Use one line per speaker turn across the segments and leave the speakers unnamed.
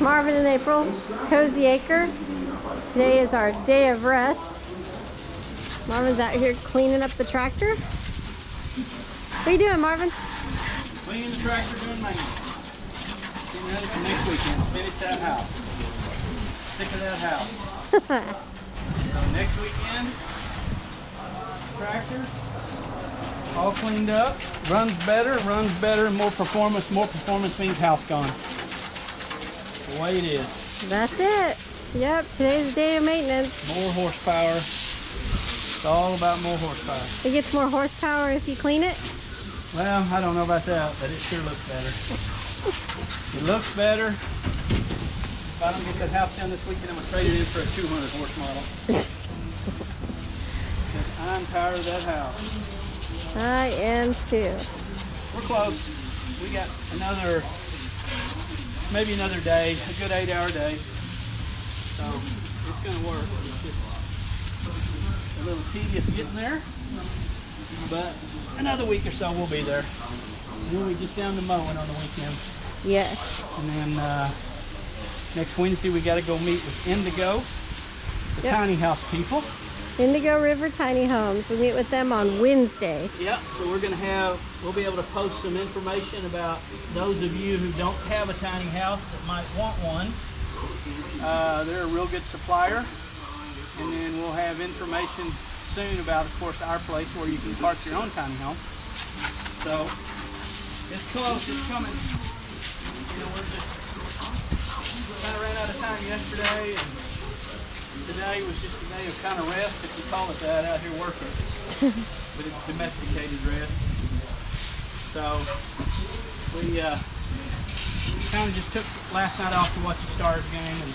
Marvin and April, Cozy Acre. Today is our day of rest. Marvin's out here cleaning up the tractor. What are you doing, Marvin?
Cleaning the tractor, doing maintenance. Getting ready for next weekend. Finish that house. Sick of that house. So next weekend, tractor all cleaned up. Runs better, more performance. More performance means house gone. The way it is.
That's it. Yep, today's the day of maintenance.
More horsepower. It's all about more horsepower.
It gets more horsepower if you clean it?
Well, I don't know about that, but it sure looks better. It looks better. If I don't get that house done this weekend, I'm going to trade it in for a 200 horse model. I'm tired of that house.
I am too.
We're close. We got maybe another day, a good 8-hour day. So it's going to work. It's just a little tedious getting there, but another week or so we'll be there. And then we just down to mowing on the weekend.
Yes.
And then next Wednesday we got to go meet with Indigo, the tiny house people.
Indigo River Tiny Homes. We meet with them on Wednesday.
Yep, so we'll be able to post some information about those of you who don't have a tiny house that might want one. They're a real good supplier. And then we'll have information soon about, of course, our place where you can park your own tiny home. So it's close, it's coming. You know, we're just kind of ran out of time yesterday, and today was just a day of kind of rest, if you call it that, out here working. But it's domesticated rest. So we kind of just took last night off to watch the Stars game, and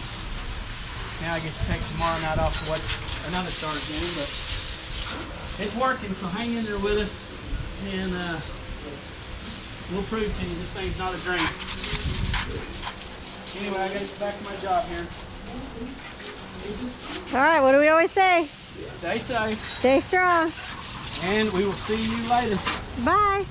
now I get to take tomorrow night off to watch another Stars game. But it's working, so hang in there with us, and we'll prove to you this thing's not a dream. Anyway, I got to get back to my job here.
All right, what do we always say?
Stay safe.
Stay strong.
And we will see you later.
Bye.